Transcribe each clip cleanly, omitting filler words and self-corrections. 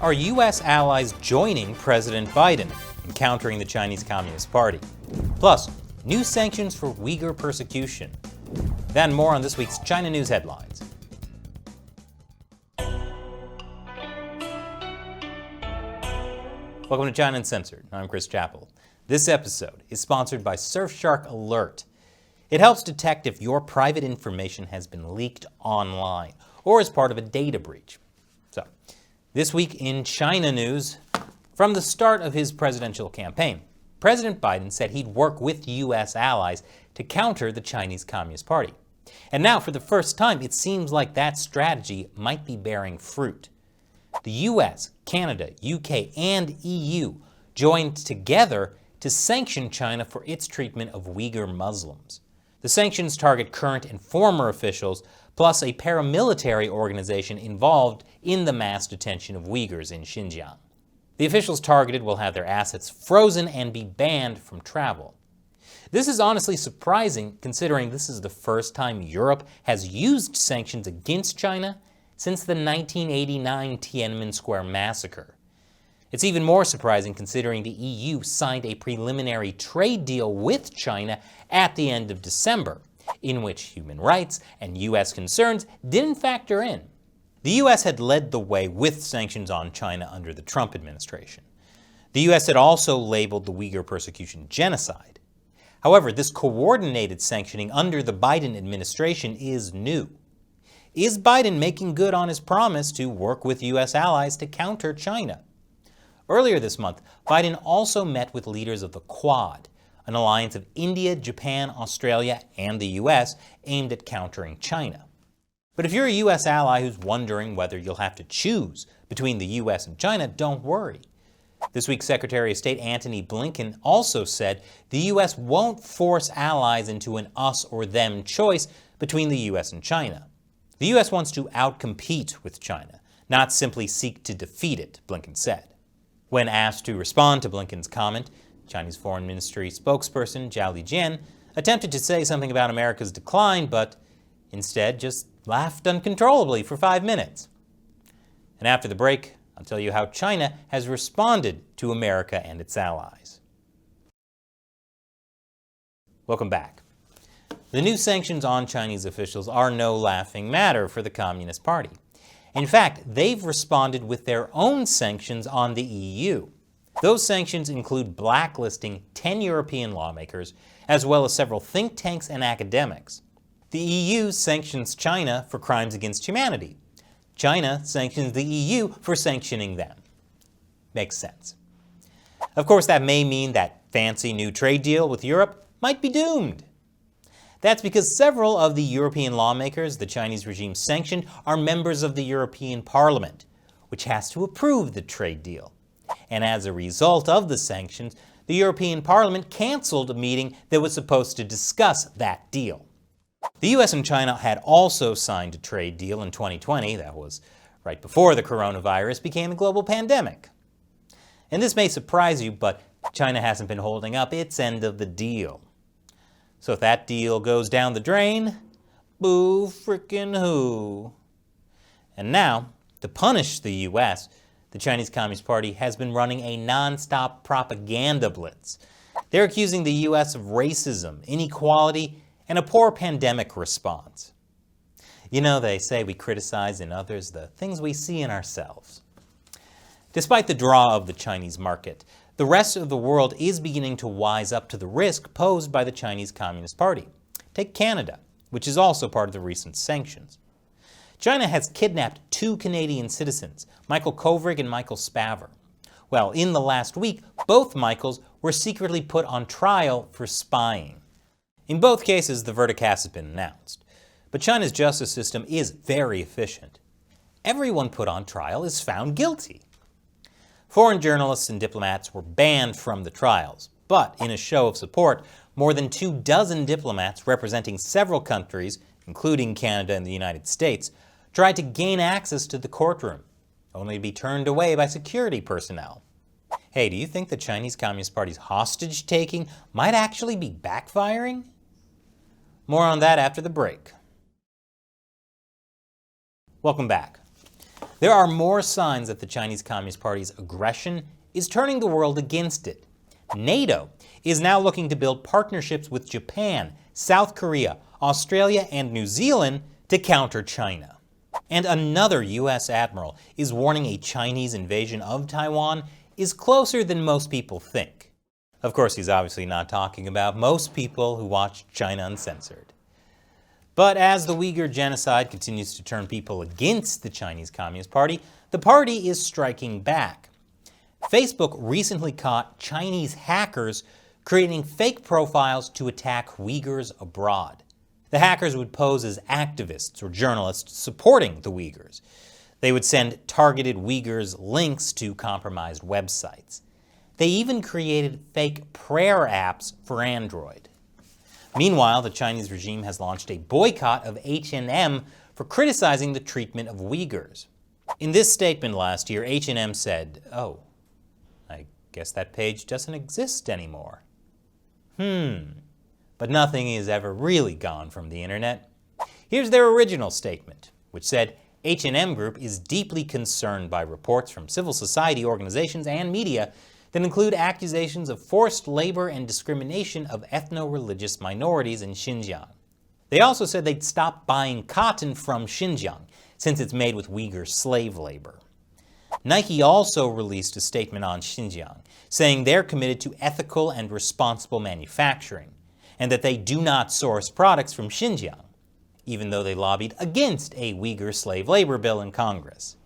Are U.S. allies joining President Biden in countering the Chinese Communist Party? Plus, new sanctions for Uyghur persecution. Then more on this week's China News headlines. Welcome to China Uncensored. I'm Chris Chappell. This episode is sponsored by Surfshark Alert. It helps detect if your private information has been leaked online or as part of a data breach. So, this week in China news, from the start of his presidential campaign, President Biden said he'd work with U.S. allies to counter the Chinese Communist Party. And now, for the first time, it seems like that strategy might be bearing fruit. The U.S., Canada, UK, and EU joined together to sanction China for its treatment of Uyghur Muslims. The sanctions target current and former officials, plus a paramilitary organization involved in the mass detention of Uyghurs in Xinjiang. The officials targeted will have their assets frozen and be banned from travel. This is honestly surprising, considering this is the first time Europe has used sanctions against China since the 1989 Tiananmen Square massacre. It's even more surprising considering the EU signed a preliminary trade deal with China at the end of December, in which human rights and U.S. concerns didn't factor in. The U.S. had led the way with sanctions on China under the Trump administration. The U.S. had also labeled the Uyghur persecution genocide. However, this coordinated sanctioning under the Biden administration is new. Is Biden making good on his promise to work with U.S. allies to counter China? Earlier this month, Biden also met with leaders of the Quad, an alliance of India, Japan, Australia, and the U.S. aimed at countering China. But if you're a U.S. ally who's wondering whether you'll have to choose between the U.S. and China, don't worry. This week, Secretary of State Antony Blinken also said the U.S. won't force allies into an us or them choice between the U.S. and China. The U.S. wants to outcompete with China, not simply seek to defeat it, Blinken said. When asked to respond to Blinken's comment, Chinese Foreign Ministry spokesperson Zhao Lijian attempted to say something about America's decline, but instead just laughed uncontrollably for 5 minutes. And after the break, I'll tell you how China has responded to America and its allies. Welcome back. The new sanctions on Chinese officials are no laughing matter for the Communist Party. In fact, they've responded with their own sanctions on the EU. Those sanctions include blacklisting 10 European lawmakers, as well as several think tanks and academics. The EU sanctions China for crimes against humanity. China sanctions the EU for sanctioning them. Makes sense. Of course, that may mean that fancy new trade deal with Europe might be doomed. That's because several of the European lawmakers the Chinese regime sanctioned are members of the European Parliament, which has to approve the trade deal. And as a result of the sanctions, the European Parliament canceled a meeting that was supposed to discuss that deal. The US and China had also signed a trade deal in 2020, that was right before the coronavirus became a global pandemic. And this may surprise you, but China hasn't been holding up its end of the deal. So if that deal goes down the drain, boo frickin' who. And now, to punish the U.S., the Chinese Communist Party has been running a non-stop propaganda blitz. They're accusing the U.S. of racism, inequality, and a poor pandemic response. You know, they say we criticize in others the things we see in ourselves. Despite the draw of the Chinese market, the rest of the world is beginning to wise up to the risk posed by the Chinese Communist Party. Take Canada, which is also part of the recent sanctions. China has kidnapped 2 Canadian citizens, Michael Kovrig and Michael Spavor. Well, in the last week, both Michaels were secretly put on trial for spying. In both cases, the verdict hasn't been announced. But China's justice system is very efficient. Everyone put on trial is found guilty. Foreign journalists and diplomats were banned from the trials, but in a show of support, more than 24 diplomats representing several countries, including Canada and the United States, tried to gain access to the courtroom, only to be turned away by security personnel. Hey, do you think the Chinese Communist Party's hostage-taking might actually be backfiring? More on that after the break. Welcome back. There are more signs that the Chinese Communist Party's aggression is turning the world against it. NATO is now looking to build partnerships with Japan, South Korea, Australia, and New Zealand to counter China. And another U.S. admiral is warning a Chinese invasion of Taiwan is closer than most people think. Of course, he's obviously not talking about most people who watch China Uncensored. But as the Uyghur genocide continues to turn people against the Chinese Communist Party, the party is striking back. Facebook recently caught Chinese hackers creating fake profiles to attack Uyghurs abroad. The hackers would pose as activists or journalists supporting the Uyghurs. They would send targeted Uyghurs links to compromised websites. They even created fake prayer apps for Android. Meanwhile, the Chinese regime has launched a boycott of H&M for criticizing the treatment of Uyghurs. In this statement last year, H&M said, "Oh, I guess that page doesn't exist anymore." But nothing is ever really gone from the internet. Here's their original statement, which said, H&M Group is deeply concerned by reports from civil society organizations and media that include accusations of forced labor and discrimination of ethno-religious minorities in Xinjiang. They also said they'd stop buying cotton from Xinjiang, since it's made with Uyghur slave labor. Nike also released a statement on Xinjiang, saying they're committed to ethical and responsible manufacturing, and that they do not source products from Xinjiang, even though they lobbied against a Uyghur slave labor bill in Congress.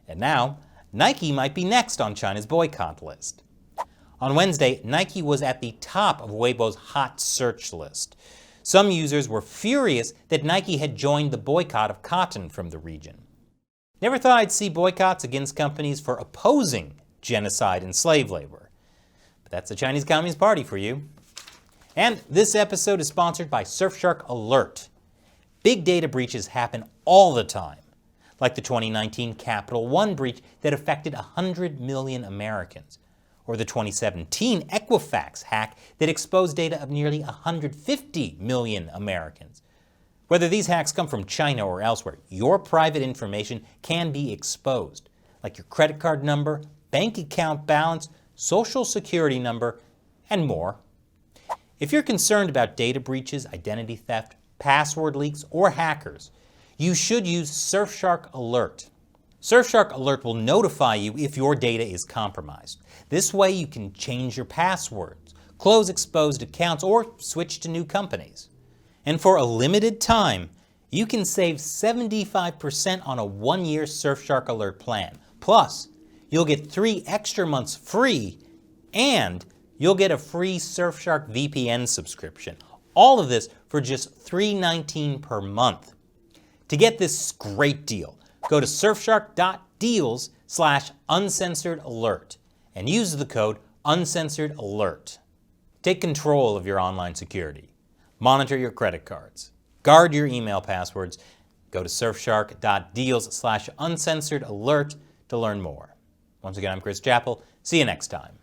And now, Nike might be next on China's boycott list. On Wednesday, Nike was at the top of Weibo's hot search list. Some users were furious that Nike had joined the boycott of cotton from the region. Never thought I'd see boycotts against companies for opposing genocide and slave labor. But that's the Chinese Communist Party for you. And this episode is sponsored by Surfshark Alert. Big data breaches happen all the time, like the 2019 Capital One breach that affected 100 million Americans, or the 2017 Equifax hack that exposed data of nearly 150 million Americans. Whether these hacks come from China or elsewhere, your private information can be exposed, like your credit card number, bank account balance, social security number, and more. If you're concerned about data breaches, identity theft, password leaks, or hackers, you should use Surfshark Alert. Surfshark Alert will notify you if your data is compromised. This way you can change your passwords, close exposed accounts, or switch to new companies. And for a limited time, you can save 75% on a 1-year Surfshark Alert plan. Plus, you'll get 3 extra months free, and you'll get a free Surfshark VPN subscription. All of this for just $3.19 per month. To get this great deal, go to surfshark.deals/uncensored-alert and use the code uncensored-alert. Take control of your online security. Monitor your credit cards. Guard your email passwords. Go to surfshark.deals/uncensored-alert to learn more. Once again, I'm Chris Chappell. See you next time.